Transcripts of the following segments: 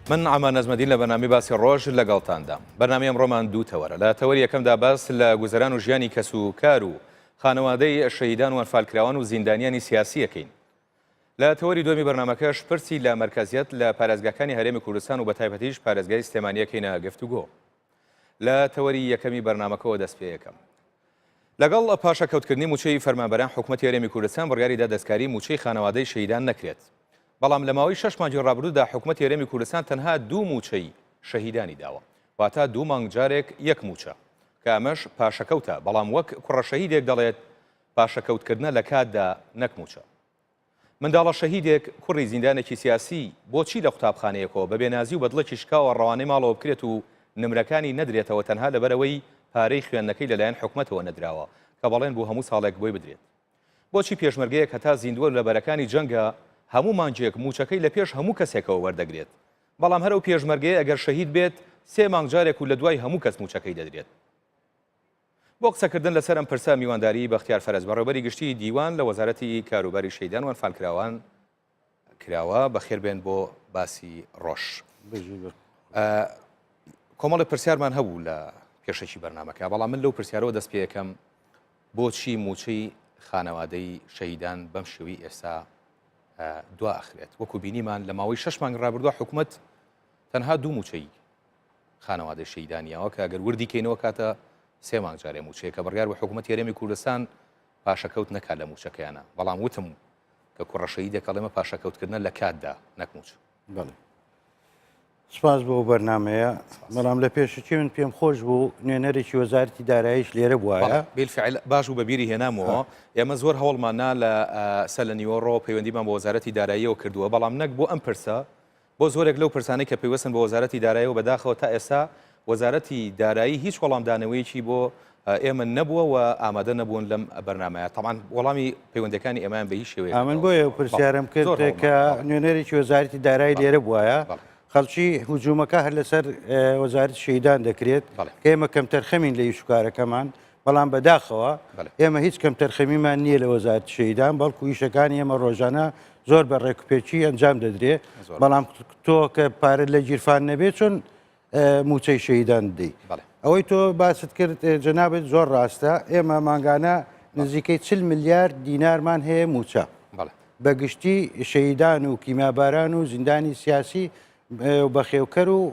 من ئامان نەزمەدین لە بەنامی باسی ڕۆژ لەگەڵتاندا. بەنامی ئەمڕۆمان دوو تەوەرە. لە تەوەری یەکەمدا باس لە گوزەران و ژیانی کەس و کار و خانەوادەی شەهیدان و ئەنفالکراوان و زیندانیانی سیاسی یەکەین. لە تەوەری دومی بەرنامەکەش پرسی لە مەرکەزیەت لە پارێزگاکانی هەرێمی کوردستان و بەتایبەتیش پارێزگای سلێمانیەکەینە گفتوگۆ. لە تەوەری یەکەمی بەرنامەکەەوە دەست پێ یەکەم. لەگەڵ پاشەکەوتکردنی موچەی فەرمانبەران حکوومەتی هەرێمی کوردستان بڕیاریدا دەستکاری موچەی خانەوادەی شەهیدان نەکرێت. بەڵام لە ماوەی 6 مانگی ڕابردوودا حکوومەتی هەرێمی کوردستان تەنها 2 موچەی شەهیدانی داوە. واتە 2 مانگ جارێک 1 موچە کە ئەمەش پاشەکەوتە، بەڵام وەک کوڕە شەهیدێک دەڵێت پاشەکەوتکردنە لە کاتدا نەک موچە. منداڵە شەهیدێک کوڕی زیندانێکی سیاسی بۆچی لە قوتابخانەیەکەوە بە بێنازی و بەدڵێکی شکاوە ڕەوانەی ماڵەوە بکرێت و نمرەکانی نەدرێتەوە تەنها لەبەرەوەی پارەی خوێندنەکەی لەلایەن حکوومەتەوە نەدراوە کە بەڵێن بۆ هەموو ساڵێک بۆی بدرێت. بۆچی پێشمەرگەیەک هەتا زیندووە لە بەرەکانی جەنگە هەموو مانجێک موچەکەی لە پێش هەموو کەسێکەوە وەردەگرێت، بەڵام هەرو پێشمەرگەیە ئەگەر شەهید بێت 3 مانگ جارێک و لە دوای هەموو کەس موچەکەی دەدرێت. بۆ قسەکردن لەسەر ئەم پرسە میوانداری بەختیار فەرەز بەڕێوەبەری گشتی دیوان لە وەزارەتی کاروباری شەهیدان و ئەنفالکراوان کراوە. بەخێر بێن بۆ باسی ڕۆژ. کۆمەڵی پرسیارمان هەبوو لە پێشەکی بەرنامەکە، بەڵام من لەو پرسیارەوە دەست پێ یەکەم بۆچی موچەی خانەوادەی شەهیدان بەم شێوەی ئێستا دوا ئەخرێت. وەکو بینیمان لە ماوەی 6 مانگ ڕابردووە حکوومەت تەنها 2 موچەی خانەوادەی شەهیدانیەوە کە ئەگەر وردی کەینەوە کاتە 3 مانگ جارێ موچەیە کە بڕیار بە حکوومەتی هەرێمی کوردستان پاشەکەوت نەکات لە موچەکەیانە. بەڵام وتم کە کوڕە شەهیدێک ئەڵێمە پاشەکەوتکردنە لە کاتدا نەک موچ. بەڵێ سپاس بۆ بەرنمەیە. بەڵام لە پێشکی من پێم خۆش بوو نوێنەرێکی وەزارەتی داراییش لێرە بووایە. بالفعل باش و بەبیری هێنامەوە. ئێمە زۆر هەوڵماننا لە سەلەنیۆڕۆ پەیوەندیمان بە وەزارەتی داراییەوە کردووە، بەڵام نەک بۆ ئەم پرسە بۆ زۆرێک لەو پرسانەی کە پێوەستن بە وەزارەتی داراییەوە بەداخەوە تا ئێستا وەزارەتی دارایی هیچ وەڵامدانەوەیکی بۆ ئێمە نەبووە و ئامادە نەبوون لەم بەرنمەیە. تەمان وەڵامی پەیوەندەکانی ئێمان بە هیچ شێوەیە من بۆیە پرسیارم کرد کە نوێنەرێکی وەزارەتی دارایی لێرە بووایە. خەڵکی هجوومەکە هەر لەسەر وەزارەتی شەهیدان دەکرێت کە ئێمە کەم تەرخەمین لە ئیشوکارەکەمان، بەڵام بەداخەوە ئێمە هیچ کەم تەرخەمیمان نییە لە وەزارەتی شەهیدان، بەڵکو ئیشەکانی ئێمە ڕۆژانە زۆر بە ڕێکوپێکی ئەنجام دەدرێت. بەڵام تۆ کە پارەت لە گیرفان نەبێت چۆن موچەی شەهیدان دەی. ئەوەی تۆ باست کرد جەنابێت زۆر ڕاستە. ئێمە ماگانە نزیکەی 40 میلیارد دینارمان هەیە موچە بەگشتی شەهیدان و کیماباران و زیندانی سیاسی بەخێوکەر و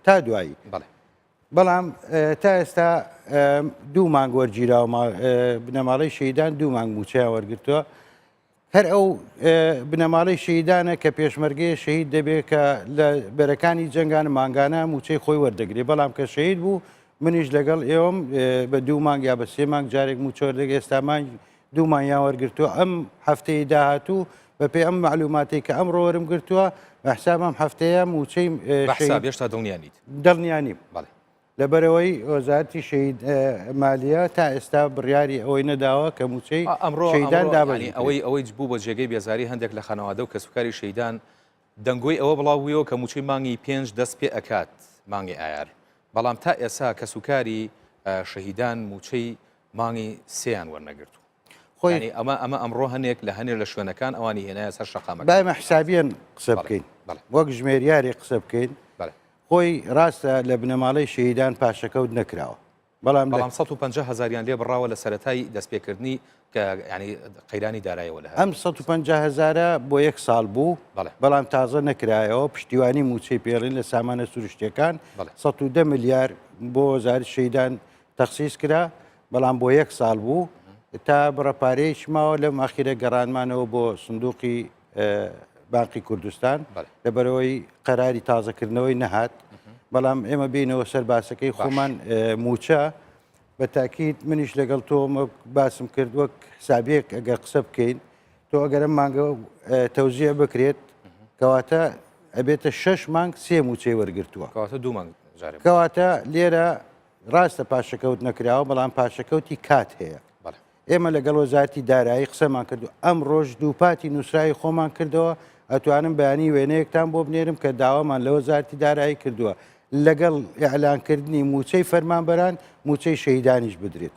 تا دوایی. بەڵام تا ئێستا 2 مانگ وەرگیراوە بنەماڵەی شەهیدان 2 مانگ موچەیان وەرگرتووە. هەر ئەو بنەماڵەی شەهیدانە کە پێشمەرگەیە شەهید دەبێت کە لە بەرەکانی جەنگانە ماگانە موچەی خۆی وەردەگرێت. بەڵام کە شەهید بوو منیش لەگەڵ ئێوەم بە 2 مانگ یا بە 3 مانگ جارێک موچە وەردەگرێت. ئێستا مانگ 2 مانگیان وەرگرتووە. ئەم هەفتەی داهاتوو بەپێ ئەم معلوماتی کە ئەمڕۆ وەرم گرتووە بەحسابم هەفتەیە موچەی هێشتا دڵنیانیم. لەبەرەوەی وەزارەتی مالیە تا ئێستا بڕیاری ئەوەی نەداوە کە موچەی شەهیدان دابنی. ئەوەی بوو بە جێگەی بێزاری هەندێک لە خانەوادە و کەسوکاری شەهیدان دەنگۆی ئەوە بڵاوبوویەوە کە موچەی مانگی 5 دەست پێ ئەکات مانگی ئایار. بەڵام تا ئێستا کەسوکاری شەهیدان موچەی مانگی 3یان وەرنەگرتو. خۆی ئەمە ئەمڕۆ هەنێک لە هەنێک لە شوێنەکان ئەوانی هێنایە سەر شەقامەکە. بایمە حسابیان قسە بکەین، وەک ژمێریاری قسە بکەین. خۆی ڕاستە لە بنەماڵەی شەهیدان پاشەکەوت نەکراوە، بەڵام 150,000 لێ بڕاوە لە سەرەتای دەستپێکردنی کە ینی قەیرانی دارایەوە لە ئەم 150,000 بۆ 1 ساڵ بوو، بەڵام تازە نەکرایەوە. پشتیوانی موچەی پێڵین لە سامانە سروشتیەکان 110 میلیارد بۆ وەزارەتی شەهیدان تەخسیس کرا، بەڵام بۆ 1 ساڵ بوو تا بڕەپارەیەکی ماوە لەم ئاخیرە گەڕانمانەوە بۆ سندوقی بانقی کوردستان لەبەرەوەی قەراری تازەکردنەوەی نەهات. بەڵام ئێمە بینەوە سەر باسەکەی خۆمان موچە بە تاکید منیش لەگەڵ تۆ باسم کرد وەک حسابێک ئەگەر قسە بکەین تۆ ئەگەر ئەم مانگە تەوزیع بکرێت کەواتە ئەبێتە 6 مانگ 3 موچەی وەرگرتووە، کەواتە لێرە ڕاستە پاشەکەوت نەکراوە، بەڵام پاشەکەوتی کات هەیە. ئێمە لەگەڵ وەزارەتی دارایی قسەمان کردو ئەم ڕۆژ دووپاتی نووسراوی خۆمان کردەوە. ئەتوانم بەیانی وێنەیەکتان بۆ بنێرم کە داوامان لە وەزارەتی دارایی کردووە لەگەڵ ئیعلانکردنی موچەی فەرمانبەران موچەی شەهیدانیش بدرێت.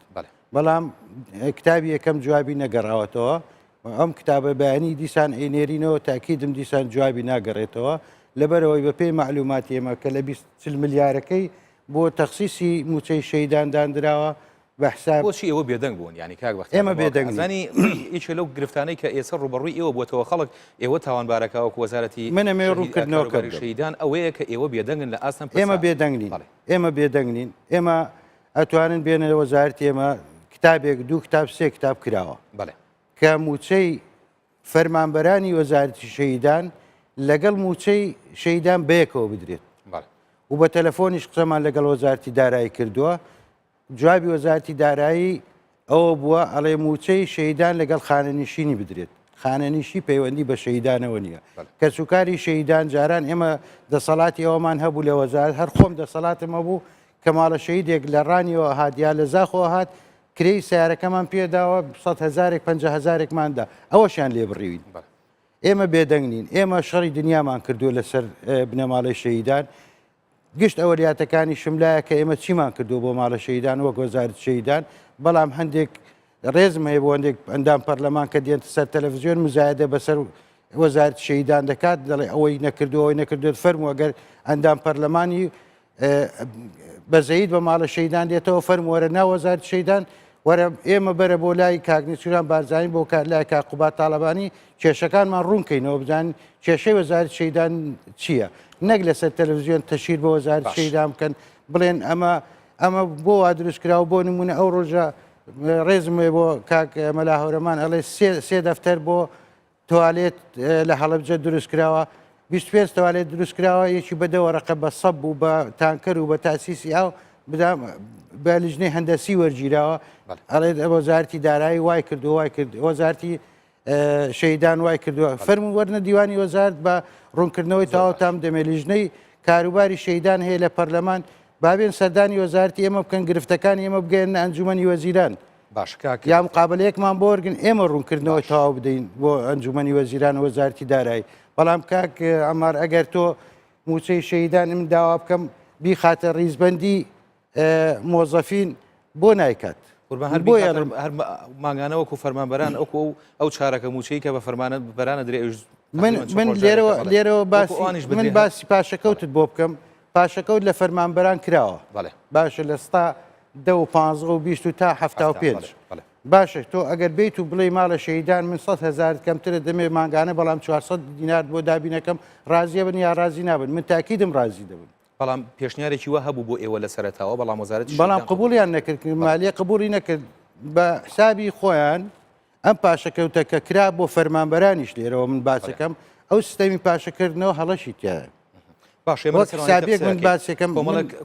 بەڵام کتابی یەکەم جوابی نەگەڕاوەتەوە. ئەم کتابە بەیانی دیسان ئەینێرینەوە تاکیدم دیسان جوابی ناگەڕێتەوە لەبەرەوەی بە پێی معلوماتی ئێمە کە لە 20 ملیارەکەی بۆ تەخسیسی موچەی شەیدان دانراوە بە حساب بۆچی ئێوە بێدەنگ بوون ینی کاک بەخت ئێمە بێدەنگ زانی هیچ لەو گرفتانەی کە ئێستا ڕوبەڕووی ئێوە بۆتەوە خەڵک ئێوە تاوانبارەکەوە وەزارەتی منەمێ ڕوونکردنەوە شەیدان ئەوەیە کە ئێوە بێدەنگن لە ئاستان ئێمە بێدەنگنین ئێمە بێدەنگنین ئێمە ئەتوانن بێنە وەزارەتی ئێمە کتابێک دوو کتاب سێ کتاب کراوە کە موچەی فەرمانبەرانی وەزارەتی شەیدان لەگەڵ موچەی شەیدان بەیەکەوە بدرێت و بە تەلەفۆنیش قسەمان لەگەڵ وەزارەتی دارایی کردووە جوابی وەزارەتی دارایی ئەوە بووە ئەڵێ موچەی شەیدان لەگەڵ خانەنشینی بدرێت خانەنیشی پەیوەندی بە شەیدانەوە نییە کە سوکاری شەیدان جاران ئێمە دەسەڵاتی ئەومان هەبوو لە وەزارەت هەر خۆم دەسەڵاتم هەبوو کە ماڵە شەیدێک لە ڕانیەوە هات یا لە زاخەوە هات کرێی سیارەکەمان پێداوە 100,000 50,000ماندا ئەوەشیان لێ بڕیوین ئێمە بێدەنگ نین ئێمە شەڕی دنیامان کردووە لەسەر بنەماڵی شەیدان گشت ئەوەریاتەکانی شملایە کە ئێمە چیمان کردو بۆ ماڵە شەیدان وەک وەزارەتی شەیدان بەڵام هەندێک ڕێزم هەیە بۆ هەندێک ئەندام پەرلەمان کە دێنتە سەر تەلەڤیزیۆن مزایدە بەسەر وەزارەتی شەیدان دەکات دەڵێ ئەوەی نەکردو ئەوەی نەکردوێت فەرموو ئەگەر ئەندام پەرلەمانی بەزەید بە ماڵە شەیدان دێتەوە فەرمووەرە ناو وەزارەتی شەیدان وەرە ئێمە بەرە بۆ لای کاگنیسیوران بارزانانی بۆ لای کاقوبات تاالبانی کێشەکانمان ڕوونکەینەوە بزان کێشەی وەزارەتی شەیدان چییە نەک لەسەر تەلەڤیزیۆن تەشیر بە وەزارەتی شەیدان بکەن بڵێن ئەمە بۆ وا دروستکراوە بۆ نمونە ئەو ڕۆژە ڕێزمێ بۆ کاک مەلا هەورەمان ئەڵێ سێ دەفتەر بۆ توالێت لە هەڵەبجە دروستکراوە 25 توالێت دروستکراوە یەکی بەدەوە ڕقە بە سەب و بە تانکەر و بە تاسیسی ئاو بدام بە لیژنەی هەندەسی وەرگیراوە ئەڵێ وەزارەتی دارایی وای کردو وای کرد وەزارەتی شەیدان وای کردووە فەرموو وەرنە دیوانی وەزارت بە ڕوونکردنەوەی تاوا تام دەمێ لیژنەی کاروباری شەیدان هەیە لە پەرلەمان بابێن سەردانی وەزارەتی ئێمە بکەن گرفتەکانی ئێمە بگەێنە ئەنجومەنی وەزیران یا مقابلەیەکمان بۆ وەرگن ئێمە ڕوونکردنەوەی تەواو بدەین بۆ ئەنجومەنی وەزیران وەزارەتی دارایی بەڵام کاک ئەمار ئەگەر تۆ موچەی شەیدان من داوا بکەم بیخاتە ڕیزبەندی مۆزەفین بۆ نایکات هەر ماگانەوەکو فەرمانبەران ئەو چارەکە موچەی کە بە فەرمانە بەرانە درێ من لێرەوە من باسی پاشەکەوتت بۆ بکەم پاشەکەوت لە فەرمانبەران کراوە باشە لە ستا 15 و 20 تا 75 باشە تۆ ئەگەر بیت و بڵێ ماڵە شەیدان من 100,000 کەمترە دەمێ ماگانە بەڵام 400 دینار بۆ دابینەکەم ڕازیە بن یا ڕازی نابن من تاکیدم ڕازی دەبن بەڵام پێشنیارێکی وە هەبوو بۆ ئێوە لە سەرەتاوە بەڵام وەزارەتی بەڵام قبولیان نەکرد مالیە قبولی نەکرد بە حسابی خۆیان ئەم پاشەکەوتە کە کرا بۆ فەرمانبەرانیش لێرەوە من باسەکەم ئەو سیستەمی پاشەکردنەوە هەڵەشی تایە باش من باسێکم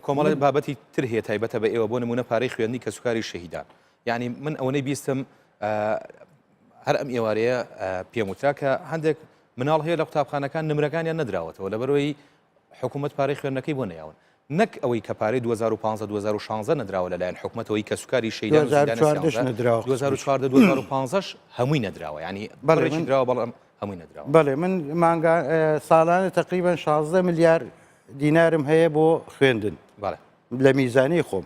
کۆمەڵی بابەتی تر هەیە تایبەتە بە ئێوە بۆ نمونە پارەی خوێندنی کە سوکاری شەهیدان یعنی من ئەوەی بیستم هەر ئەم ئێوارەیە پێم وترا کە هەندێک مناڵ هەیە لە قوتابخانەکان نمرەکانیان نەدراوەتەوە لەبەرەوەی حکوومەت پارەی خوێندنەکەی بۆ نەیاون نەک ئەوەی کە پارەی 2015 نەدراوە لەلایەن حکوومەتەوەی کە سوکاری شەیدان 2015 هەمووی نەدراوە ینی بەڵێکی دراوە بەڵام هەمووی نەدراوە بەڵێ من ساڵانە تقریبا 16 ملیار دینارم هەیە بۆ خوێندن لە میزانی خۆم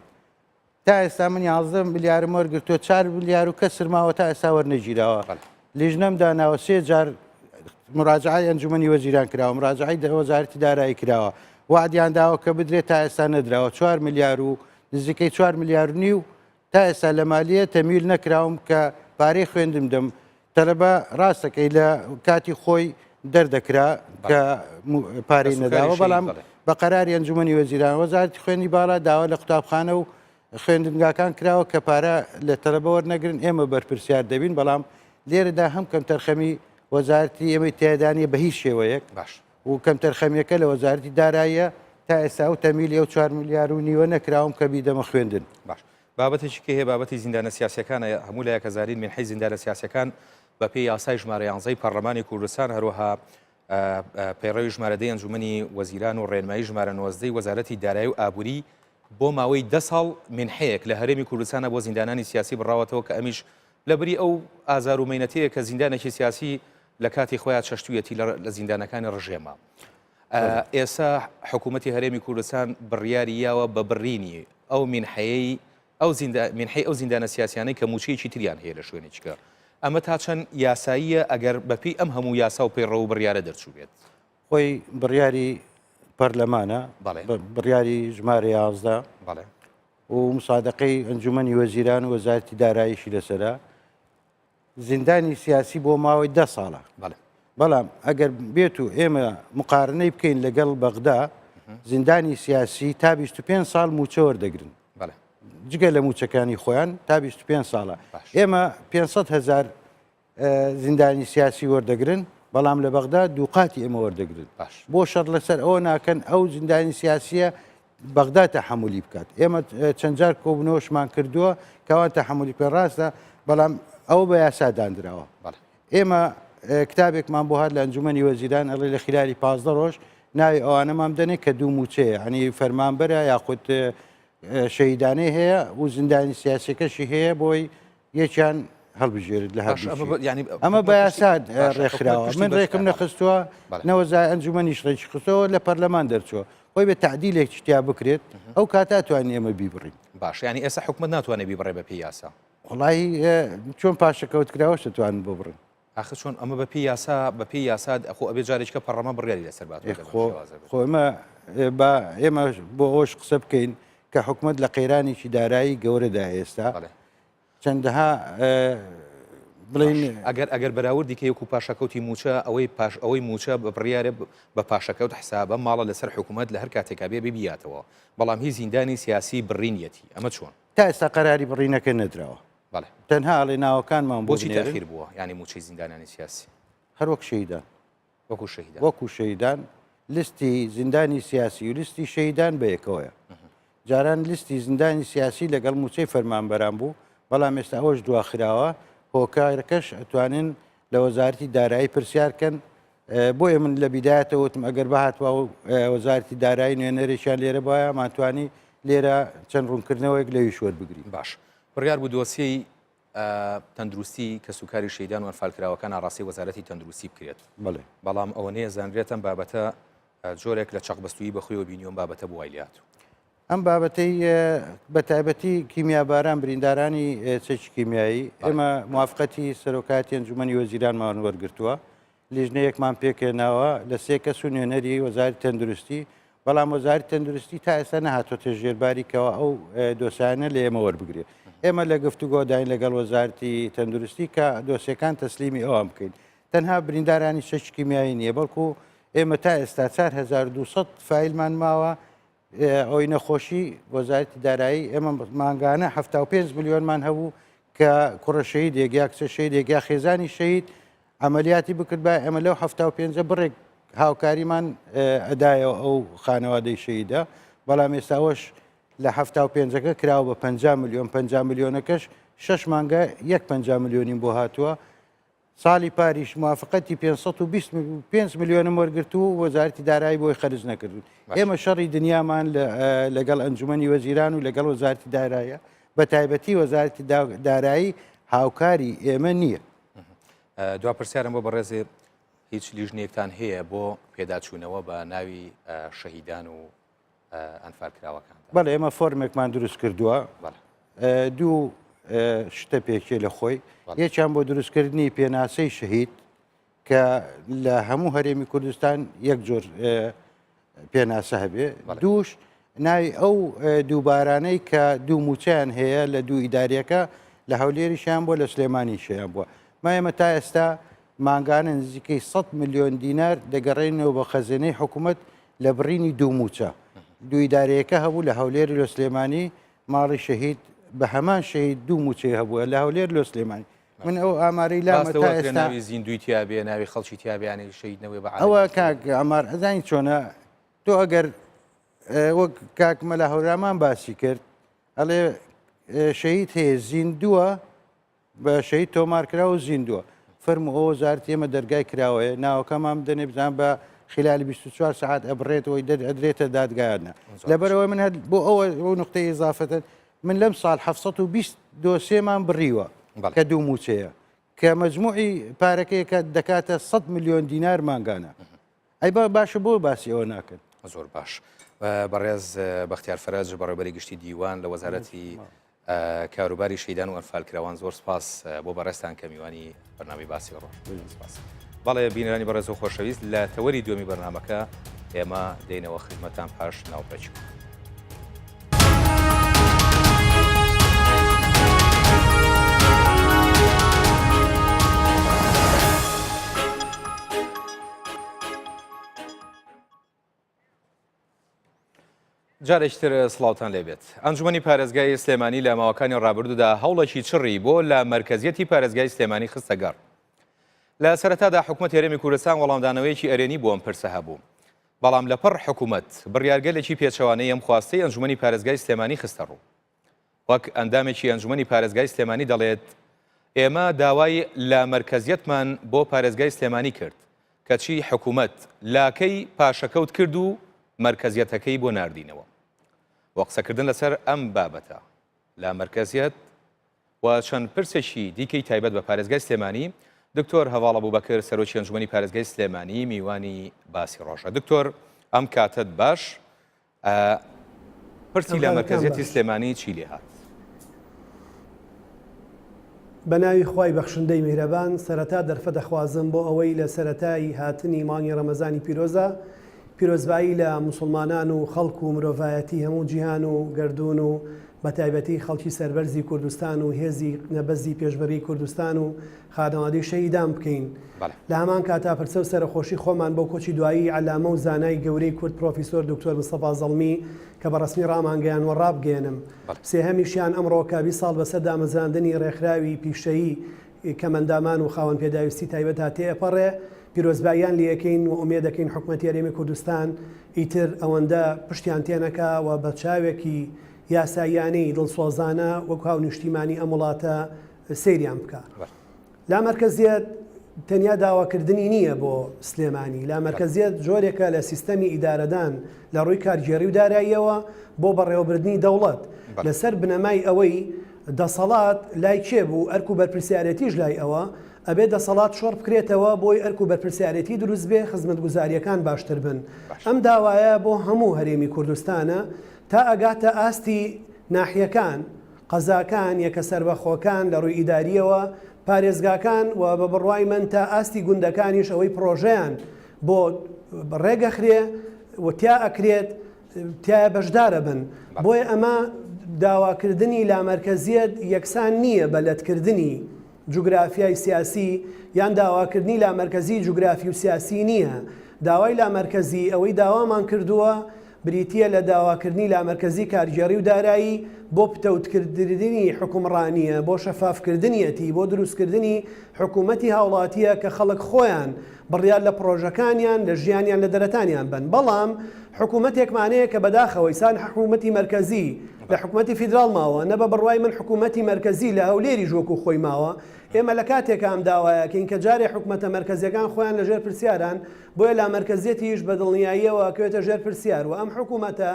تا ئێستا من 11 ملیارم وەرگرتووە 4 ملیار و کە سرماوە تا ئێستا وەرنەگیراوە لیژنەم داناوە 3 جار مراجعای ئەنجومەنی وەزیران کراوە مراجعای وەزارەتی دارایی کراوە وعدیان داوە کە بدرێت تا ئێستا نەدراوە 4 ملیار و نزیکەی 4 ملیار و نیو تا ئێستا لە مالیە تەمیل نەکراوم کە پارەی خوێندم دەم تەلەبە ڕاستەکەی لە کاتی خۆی دەردەکرا کە پارەی نەداوە بەڵام بە قەراری ئەنجومەنی وەزیران وەزارەتی خوێندنی باڵا داوا لە قوتابخانە و خوێندنگاکان کراوە کە پارە لە تەلەبە وەرنەگرن ئێمە بەرپرسیار دەبین بەڵام لێرەدا هەم کەم تەرخەمی وەزارەتی ئێمەی تیادانی بە هیچ شێوەیەک و کەم تەرخەمیەکە لە وەزارەتی داراییە تا ئێستا و تەمیلی ئەو 4 ملیار و نیوە نەکراوم کە بیدەمە خوێندن باش بابەتێکی کە هەیە بابەتی زیندانە سیاسەکانە هەموو لایەکە زارین منحەی زیندانە سیاسەکان بە پێی یاسای ژمارە 11 پەرلەمانی کوردستان هەروەها پەیڕەوی ژمارە 10 ئەنجومەنی وەزیران و ڕێنمایی ژمارە 19 وەزارەتی دارایی و ئابووری بۆ ماوەی 10 ساڵ منحەیەک لە هەرێمی کوردستانە بۆ زیندانانی سیاسی بڕاوەتەوە کە ئەمیش لەبری ئەو ئازار و مەینەتەیە کە زیندانێکی سیاسی لە کاتی خۆیان چەشتوویەتی لە زیندانەکانی ڕژێمە ئێستا حکوومەتی هەرێمی کوردستان بڕیاری یاوە بە بڕینی ئەو منحەیەی منحەی ئەو زیندانە سیاسیانەی کە موچەیەکی تریان هەیە لە شوێنێکە ئەمە تا چەند یاساییە ئەگەر بەپی ئەم هەموو یاسا و پەیڕەو و بڕیارە دەرچوو بێت خۆی بڕیاری پەرلەمانە بڕیاری ژمارە 11 و مسادقەی ئەنجومەنی وەزیران و وەزارەتی داراییشی لەسەرا زیندانی سیاسی بۆ ماوەی 10 ساڵە بەڵام ئەگەر بێت و ئێمە مقارنەی بکەین لەگەڵ بەغدا زیندانی سیاسی تا 25 ساڵ موچە وەردەگرن جگە لە موچەکانی خۆیان تا 25 ساڵە ئێمە 500,000 زیندانی سیاسی وەردەگرن بەڵام لە بەغدا دووقاتی ئێمە وەردەگرن بۆ شەڕ لەسەر ئەوە ناکەن ئەو زیندانی سیاسیە بەغدا تەحمولی بکات ئێمە چەند جار کۆبوونەوەشمان کردووە کەوان تەحمولی پێ ڕاستە بەڵام ئەو بە یاسا دانراوە ئێمە کتابێکمان بۆ هات لە ئەنجومەنی وەزیران ئەڵێ لە خلالی 15 ڕۆژ ناوی ئەوانەمان بدەنێت کە دوو موچەیە هەنی فەرمانبەرە یاخود شەیدانەی هەیە و زیندانی سیاسەکەشی هەیە بۆی یەکیان هەڵبژێرت لە ئەمە بە یاسا ڕێکخراوە من ڕێکم نەخستووە نەوەزای ئەنجومەنیش ڕێکی خستەوە لە پەرلەمان دەرچووە خۆی بە تعدیلێک شتیا بکرێت ئەو کاتا توانین ئێمە بیبڕین باش ینی ئێستا حکومت ناتوانێت بیبڕێ بە پێی یاسا وڵی چۆن پاشەکەوتکراوەش دەتوانن ببڕن ئاخر چۆن ئەمە بە پێی یاسا بە پێی یاسا ئەخۆ ئەبێ جارێککە پەرلەمان بڕیاری لەسەر بات خۆ ئێمە بۆ ئەوش قسە بکەین کە حکومت لە قەیرانێکی دارایی گەورەدا ئێستا چەندەها بڵین ئەگەر بەراوردی کە یەکو پاشەکەوتی موچە ئەوەی موچە بە بڕیارە بە پاشەکەوت حسابە ماڵە لەسەر حکوومەت لە هەر کاتێکا بێ ببیاتەوە بەڵام هیچ زیندانی سیاسی بڕینیەتی ئەمە چۆن تا ئێستا قەراری بڕینەکە نەدراوە تەنها ئەڵێ ناوەکانمان بۆچی تاخیر بووە ینی موچەی زیندانانی سیاسی هەر وەک شەیدان وەکو شەیدان لیستی زیندانی سیاسی و لیستی شەیدان بە یەکەوەیە جاران لیستی زیندانی سیاسی لەگەڵ موچەی فەرمانبەران بوو بەڵام ئێستا ئەوش دواخراوە هۆکارەکەش ئەتوانن لە وەزارەتی دارایی پرسیارکەن بۆیە من لە بیدایەتەوە وتم ئەگەر بەهاتوە و وەزارەتی دارایی نوێنەرێکیان لێرە بایە ماتوانی لێرە چەند ڕوونکردنەوەیەک لەویش وەربگرین باش بڕیار بوو دۆسیەی تەندروستی کە سوکاری شەیدان و ئەنفالکراوەکان ئاڕاستی وەزارەتی تەندروستی بکرێت بەڵام ئەوە نەیە زانرێتم بابەتە جۆرێک لە چەقبەستویی بەخۆیەوە بینیۆم بابەتە بۆ وایلات ئەم بابەتەی بە تایبەتی کیمیاباران بریندارانی چەکی کیمیایی ئێمە موافقەتی سەرۆکاتی ئەنجومەنی وەزیرانمان وەرگرتووە لیژنەیەکمان پێکێناوە لە 3 کەس و نوێنەری وەزارەتی تەندروستی بەڵام وەزارەتی تەندروستی تا ئێستا نەهاتۆتە ژێرباریکەوە ئەو دۆسیانە لە ئێمە وەربگرێت ئێمە لە گفتوگۆداین لەگەڵ وەزارەتی تەندروستی کە دۆسیەکان تەسلیمی ئەوام بکەین تەنها بریندارانی چەکی کیمیایی نییە بەڵکو ئێمە تا ئێستا 4200 فایلمان ماوە ئەوی نەخۆشی وەزارەتی دارایی ئێمە مانگانە 75 میلیۆنمان هەبوو کە کوڕە شەهیدێک یا کچە شەهیدێک یا خێزانی شەهید ئەمەلیاتی بکرد بە ئێمە لەو 75 بڕێک هاوکاریمان ئەدایەوە ئەو خانەوادەی شەهیدە بەڵام ئێستاوەش لە 75ەکە کراوە بە 50 میلیۆن 50 میلیۆنەکەش 6 مانگە 150 میلیۆنین بۆ هاتووە ساڵی پاریش موافقەتی 525 میلیۆنم وەرگرت و وەزارەتی دارایی بۆی خەرج نەکردون ئێمە شەڕی دنیامان لەگەڵ ئەنجومەنی وەزیران و لەگەڵ وەزارەتی داراییە بە تایبەتی وەزارەتی دارایی هاوکاری ئێمە نییە دوا پرسیارم بۆ بەڕێزێ هیچ لیژنێکتان هەیە بۆ پێداچوونەوە بە ناوی شەهیدان و ئەنفالکراوەکان بەڵێ ئێمە فۆرمێکمان دروست کردووە دوو شتە پێکێ لە خۆی یەکیان بۆ دروستکردنی پێناسەی شەهید کە لە هەموو هەرێمی کوردستان یەک جۆر پێناسە هەبێ دووش ناوی ئەو دووبارانەی کە دوو موچیان هەیە لە دوو ئیداریەکە لە هەولێریشیان بۆ لە سلێمانی شیان بووە ما ئێمە تا ئێستا مانگانە نزیکەی 100 میلیۆن دینار دەگەڕێنەوە بە خەزانەی حکوومەت لە بڕینی دوو موچە دوو ئیدارەیەکە هەبوو لە هەولێری لە سلێمانی ماڵی شەهید بە هەمان شەهید دوو موچەی هەبووە لە هەولێر لە سلێمانی من ئەو ئامارەی لامە تا ئێستا زیندوی تیابێ ناوی خەڵکی تیابیانی شەهیدنەوەی بە ئەوە کاک ئەمار ئەزانی چۆنە تۆ ئەگەر وەک کاک مەلا هەورامان باسی کرد ئەڵێ شەهید هەیە زیندووە بە شەهید تۆمارکرا و زیندووە فەرمو ئەو وەزارەتی ئێمە دەرگای کراوەیە ناوەکەمان بدەنێ بزان بە خلالی 24 ساعت ئەبڕێتەوەی ئەدرێتە دادگایانە لەبەرەوەی من بۆ ئەو نقطەی ئیزافەتە من لەم ساڵ 720 دۆسێمان بڕیوە کە دوو موچەیە کە مەجموعی پارەکەیەکە دەکاتە 100 میلیۆن دینار مانگانە ئەی باشە بۆ باسی ئەوە ناکەن زۆر باش بەڕێز بەختیار فەرەج بەڕێوەبەری گشتی دیوان لە وەزارەتی کاروباری شەیدان و ئەنفالکراوان زۆر سپاس بۆ بەڕێستان کە میوانی بەرنامەی باسی ڕۆژ سپاس بەڵێ بینەرانی بەڕێز و خۆشەویست لە تەوەری دووەمی بەرنامەکە ئێمە دێنەوە خدمەتان پاش ناوپەچ. جارێکتر سڵاوتان لێبێت. ئەنجومەنی پارێزگای سلێمانی لە ماوەکانی ڕابردوودا هەوڵێکی چڕی بۆ لە مەرکەزیەتی پارێزگای سلێمانی خستەگەڕ. لە سەرەتادا حکوومەت هێرێمی کوردستان وەڵامدانەوەیکی ئەرێنی بۆ ئەم پرسە هەبوو. بەڵام لەپڕ حکوومەت بڕیارگەلێکی پێچەوانەی ئەم خواستەی ئەنجومەنی پارێزگای سلێمانی خستە ڕوو. وەک ئەندامێکی ئەنجومەنی پارێزگای سلێمانی دەڵێت ئێمە داوای لە مەرکەزیەتمان بۆ پارێزگای سلێمانی کرد کەچی حکوومەت لاکەی پاشەکەوت کرد و مەرکەزیەتەکەی بۆ ناردینەوە. وە قسەکردن لەسەر ئەم بابەتە لە مەرکەزیەت و چەند پرسێکی دیکەی تایبەت بە پارێزگای سلێمانی دکتۆر هەواڵ ئەبوبەکر سەرۆکی ئەنجومەنی پارێزگای سلێمانی میوانی باسی ڕۆژە. دکتۆر ئەم کاتت باش پرسی لە مەرکەزیەتی سلێمانی چی لێ هات؟ بە ناوی خوای بەخشندەی میهرەبان سەرەتا دەرفە دەخوازم بۆ ئەوەی لە سەرەتایی هاتنی مانگی ڕەمەزانی پیرۆزە پیرۆزبایی لە موسڵمانان و خەڵک و مرۆڤایەتی هەموو جیهان و گردون و بە تایبەتی خەڵکی سەربەرزی کوردستان و هێزی نەبەزی پێشبەری کوردستان و خانەوادەی شەهیدان بکەین. لە هەمان کاتا پرسە و سەرخۆشی خۆمان بۆ کۆچی دوایی عەلامە و زانای گەورەی کورد پرۆفیسۆر دکتۆر مستەفا زەڵمی کە بە ڕەسمی ڕامانگەیان و ڕابگەێنم. سێهەمیشیان ئەمڕۆ کابی ساڵ بەسەر دامەزراندنی ڕێکخراوی پیشەیی کەمەندامان و خاوەن پێداویستی تایبەت هاتێپەڕێ پیرۆزباییان لەکەین و ئومێ دەکەین حکوومەتی هەرێمی کوردستان ئیتر ئەوەندە پشتیان تێنەکە و بە چاوێکی یاساییانەی دڵسۆزانە وەک هاو نیشتیمانی ئەم وڵاتە سەیریان بکە. لا مەرکەزیەت تەنیا داواکردنی نییە بۆ سلێمانی، لا مەرکەزیەت جۆرێکە لە سیستەمی ئیدارەدان لە ڕووی کارگێڕی و داراییەوە بۆ بەڕێوەبردننی دەوڵەت لەسەر بنەمای ئەوەی دەسەڵات لای کێ بوو ئەرک و بەرپرسیارەتیش لای ئەوە ئەبێ دەسەڵات شۆڕ بکرێتەوە بۆی ئەرک و بەرپرسیارەتی دروست بێ خزمەتگوزاریەکان باشتر بن. ئەم داوایە بۆ هەموو هەرێمی کوردستانە تا ئەگاتە ئاستی ناحیەکان قەزاکان یەکە سەربەخۆکان لە ڕووی ئیداریەوە پارێزگاکان و بە بڕوای من تا ئاستی گوندەکانیش ئەوەی پرۆژەیان بۆ ڕێگەخرێ و تیا ئەکرێت تایە بەشدارە بن. بۆیە ئەمە داواکردنی لامەرکەزیەت یەکسان نییە بە لەتکردنی جوگرافیای سیاسی یان داواکردنی لامەرکەزی جوگرافی و سیاسی نییە. داوای لامەرکەزی ئەوەی داوامان کردووە بریتیە لە داواکردنی لامەرکەزی کارگێڕی و دارایی بۆ پتەوتکردنی حکومڕانیە بۆ شەفافکردنیەتی بۆ دروستکردنی حکوومەتی هاوڵاتیە کە خەڵک خۆیان بڕیار لە پرۆژەکانیان لە ژیانیان لە دەرەتانیان بن. بەڵام حکوومەتێکمانەیە کە بەداخەوەی سان حکوومەتی مەرکەزی لە حکوومەتی فیدراڵ ماوە نە بە بڕوای من حکوومەتی مەرکەزی لە هەولێری ژۆکو خۆی ماوە. ئێمە لە کاتێکە ئەم داوایەکەین کە جارێ حکوومەتە مەرکەزیەکان خۆیان لەژێر پرسیاران بۆیە لا مەرکەزیەتیش بە دڵنیاییەوە کەوێتە ژێر پرسیار و ئەم حکوومەتە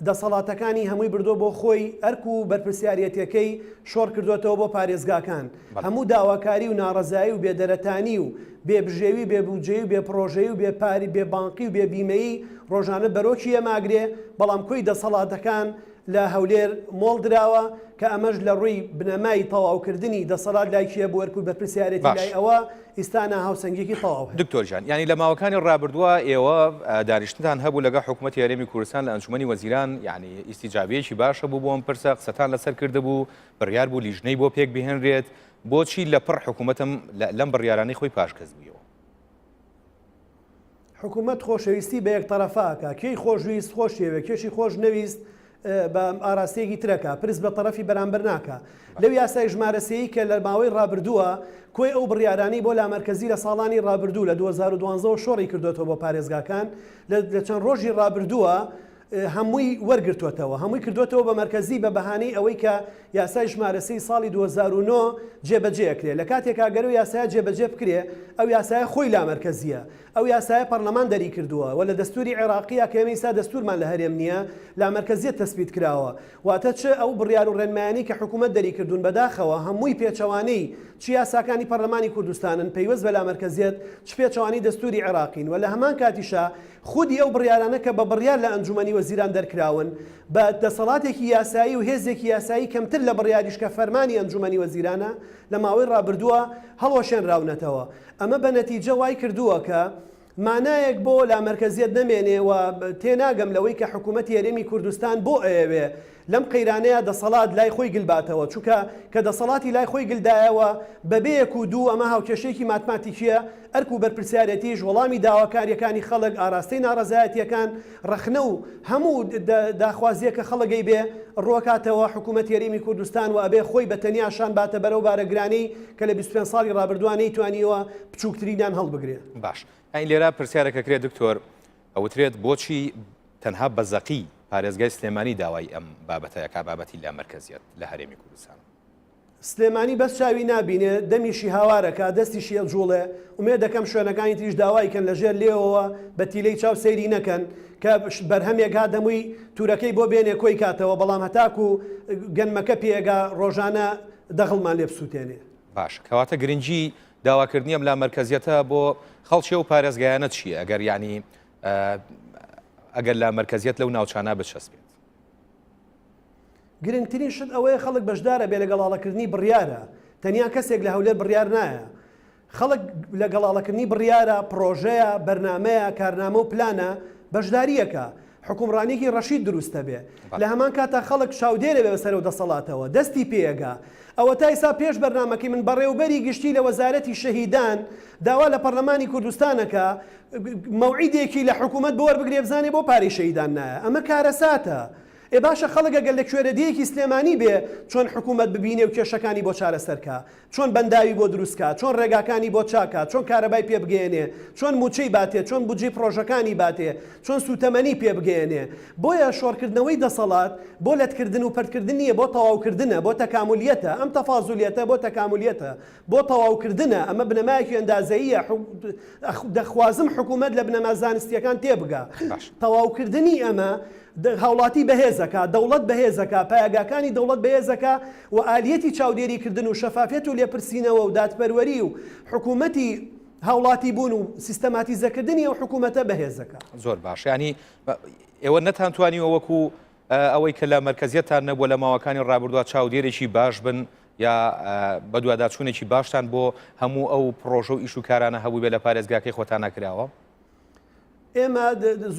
دەسەڵاتەکانی هەمووی بردۆ بۆ خۆی ئەرک و بەرپرسیارەتەکەی شۆڕ کردوێتەوە بۆ پارێزگاکان. هەموو داواکاری و ناڕەزایی و بێدەرەتانی و بێبژێوی بێبوجێی و بێپڕۆژەی و بێپاری بێبانقی و بێبیمەیی ڕۆژانە بەرۆکی ئەماگرێ بەڵام کۆی دەسەڵاتەکان لە هەولێر مۆڵ دراوە کە ئەمەش لە ڕووی بنەمای تەواوکردنی دەسەڵات لایکیە بۆ وەرکوی بەرپرسیارەتی لای ئەوە ئیستانە هاوسەنگێکی تەواو. دکتۆرجان ینی لە ماوەکانی ڕابردووە ئێوە دانیشتتان هەبوو لەگە حکوومەتی هەرێمی کوردستان لە ئەنجومەنی وەزیران ینی ئیسیجابیەکی باشە بوو بۆ ئەم پرسە قسەتان لەسەر کردبوو بڕیار بوو لیژنەی بۆ پێک بهێنرێت بۆچی لە پڕ حکوومەتم لەم بڕیارانەی خۆی پاشکەس بوویەوە؟ حکوومەت خۆشەویستی بە یەک تەرەفاکە کەی خۆشویست خۆشیەوە کێشی خۆش نەویست بە ئاراستەیەکی ترەکە پرس بە تەرەفی بەرامبەر ناکە. لەو یاسای ژمارەسەیی کە لە ماوەی ڕابردووە کۆی ئەو بڕیارانی بۆ لامەرکەزی لە ساڵانی ڕابردوو لە 2012 شۆڕی کردوێتەوە بۆ پارێزگاکان لە چەند ڕۆژی ڕابردووە هەمووی وەرگرتوێتەوە هەمووی کردوێتەوە بە مەرکەزی بە بەهانەی ئەوەی کە یاسای ژمارەسەی ساڵی 2009 جێبەجێکرێ لە کاتێک ئەگەر و یاسایە جێبەجێ بکرێ ئەو یاسایە خۆی لامەرکەزیە ئەو یاسایە پەرلەمان دەری کردووە و لە دەستوری عێراقیە کە ئێمە ئێستا دەستورمان لە هەرێم نییە لامەرکەزیەت تەسبیت کراوە واتە چ ئەو بڕیار و ڕێنمایانی کە حکوومەت دەری کردوون بەداخەوە هەمووی پێچەوانەی چ یاساکانی پەرلەمانی کوردستانن پەیوەست بە لامەرکەزیەت چ پێچەوانی دەستوری عێراقین و لە هەمان کاتیشە خودی ئەو بڕیارانە کە بە بڕیار لە ئەنجومەنی وەزیران دەرکراون بە دەسەڵاتێکی یاسایی و هێزێکی یاسایی کەمتر لە بڕیاریشکە فەرمانی ئەنجومەنی وەزیرانە لە ماوەی ڕابردووە هەڵۆشێنراونەتەوە. ئەمە بە نەتیجە وای کردووە کە مانایەک بۆ لامەرکەزیەت نەمێنێەوە تێناگەم لەوەی کە حکوومەتی هەرێمی کوردستان بۆ ئەوێ لەم قەیرانەیە دەسەڵات لای خۆی گلباتەوە چونکە کە دەسەڵاتی لای خۆی گلدایەوە بەبەیەک و دوو ئەمە هاوکێشەیەکی ماتماتیکیە ئەرک و بەرپرسیارەتیش وەڵامی داواکاریەکانی خەڵک ئاراستەی ناڕەزایەتیەکان ڕەخنە و هەموو داخوازیە کە خەڵگەی بێ ڕۆکاتەوە حکوومەتی هەرێمی کوردستان و ئەبێ خۆی بە تەنیاشان باتە بەرەو بارەگرانەی کە لە 25 ساڵی ڕابردوانەی توانیەوە بچووکترینان هەڵبگرێ. باش ئەین لێرە پرسیارەکە کرێت دکتۆر ئەوترێت بۆچی تەنها بەزەقی پارێزگای سلێمانی داوای ئەم بابەتەیە کا بابەتی لا مەرکەزیەت لە هەرێمی کوردستان. سلێمانی بەس چاوی نابینێ دەمیشی هاوارەکە دەستیشی جوڵێ ومێ دەکەم شوێنەکانی تریش داوایکەن لەژێر لێەوە بە تیلەی چاو سەیری نەکەن کە بەرهەمێک هادەمووی تورەکەی بۆ بێنێ کۆی کاتەوە بەڵام هەتاکو و گەنمەکە پێگا ڕۆژانە دەغڵمان لێ بسووتێنێ. باش کەواتە گرنگی داواکردنیەم لا مەرکەزیەتە بۆ خەڵکی و پارێزگایانە چییە ئەگەر ینی ئەگەر لا مەرکەزیەت لەو ناوچانە بچەسبێت؟ گرنگترین شت ئەوەیە خەڵک بەشدارە بێ لە گەڵاڵەکردنی بڕیارە تەنیا کەسێک لە هەولێر بڕیار نایە خەڵک لە گەڵاڵەکردنی بڕیارە پرۆژەیە بەرنامەیە کارنامە و پلانە بەشداریەکە حکومڕانێکی ڕەشید دروستە بێ لە هەمان کاتا خەڵک چاودێرە بێ بەسەر و دەسەڵاتەوە دەستی پێگا ئەوە تا ئێستا پێش بەرنامەکەی من بەڕێوبەری گشتی لە وەزارەتی شەهیدان داوا لە پەرلەمانی کوردستانەکە مەوعیدێکی لە حکوومەت بۆ وەربگرێ بزانێ بۆ پارەی شەهیدان نایە ئەمە کارەساتە. ئێ باشە خەڵک ئەگەر لە کوێرەدەیەکی سلێمانی بێ چۆن حکوومەت ببینێ و کێشەکانی بۆ چارەسەرکە چۆن بەنداوی بۆ دروستکە چۆن ڕێگاکانی بۆ چاکە چۆن کارەبای پێ بگەێنێ چۆن موچەی باتێ چۆن بودجێ پرۆژەکانی باتێ چۆن سوتەمەنی پێ بگەێنێ بۆیە شۆڕکردنەوەی دەسەڵات بۆ لەتکردن و پەرکردنیە بۆ تەواوکردنە بۆ تەکاملیەتە ئەم تەفازولیەتە بۆ تەکاملیەتە بۆ تەواوکردنە ئەمە بنەمایەکی ئەندازەیە دەخوازم حکوومەت لە بنەما زانستیەکان تێبگا تەواوکردنی ئەمە هاوڵاتی بەهێزەکە دەوڵەت بەهێزەکە پایگاکانی دەوڵەت بەهێزەکە و ئالیەتی چاودێریکردن و شەفافێت و لێپرسینەوە و دادپەروەری و حکوومەتی هاوڵاتی بوون و سیستەماتیزەکردنی و حکوومەتە بەهێزەکە. زۆر باش ینی ئێوە نەتانتوانیوە وەکو ئەوەی کە لە مەرکەزیەتان نەبووە لە ماوەکانی ڕابردووە چاودێرێکی باش بن یا بەدواداچوونێکی باشتان بۆ هەموو ئەو پرۆژە و ئیش و کارانە هەبوو بێ لە پارێزگاکەی خۆتان نەکراوە؟ ئێمە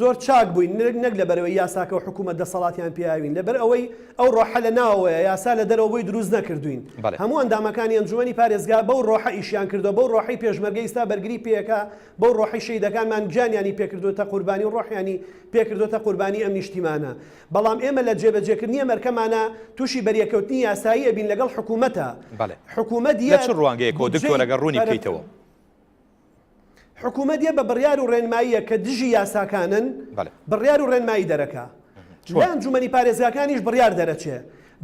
زۆر چاک بووین نەک لەبەرەوەی یاساکە و حکوومەت دەسەڵاتیان پیاوین لەبەر ئەوەی ئەو ڕۆحە لە ناوەیە یاسا لە دەرەوەی دروست نەکردوین هەموو ئەندامەکانی ئەنجومەنی پارێزگا بەو ڕۆحە ئیشیان کردو بەو ڕۆحی پێشمەرگەی ئێستا بەرگری پێەکە بەو ڕۆحی شەیدەکانمان گیانیانی پێکردوتە قوربانی و ڕۆحیانی پێکردوتە قوربانی ئەم نیشتیمانە بەڵام ئێمە لە جێبەجێکردنی ئەمەرکەمانە تووشی بەریەکەوتنی یاسایی ئەبین لەگەڵ حکوومەتە حکوومەت چ ڕوانگەیەکۆ دکتۆر لەگەڵ ڕوونی بکەیتەوە حکوومەتیە بە بڕیار و ڕێنماییە کە دژی یاساکانن بڕیار و ڕێنمایی دەرەکە لە ئەنجومەنی پارێزگاکانیش بڕیار دەرەچێ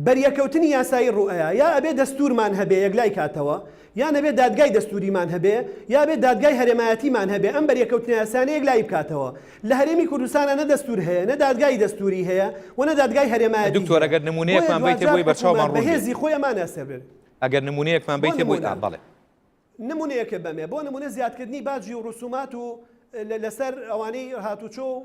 بەریەکەوتنی یاسایی ڕوئەیە یا ئەبێ دەستورمان هەبێ یەکلای کاتەوە یا نەبێ دادگای دەستوریمان هەبێ یا بێ دادگای هەرێمایەتیمان هەبێ ئەم بەریەکەوتنی یاسانە یەکلای بکاتەوە لە هەرێمی کوردستانە نە دەستور هەیە نە دادگای دەستوری هەیە و نە دادگای هەرێمایەتی دکتۆر ئەگەر نمونەیەکمان بیتێ بۆی بەرچاومان ڕوون بەهێزی خۆیمان ئەسەبێت ئەگەر نمونەیەکمان بیتێ بۆی بەڵێ نمونەیەکە بەمێ بۆ نمونە زیادکردنی باجی و ڕسومات و لەسەر ئەوانەی هاتوچۆ و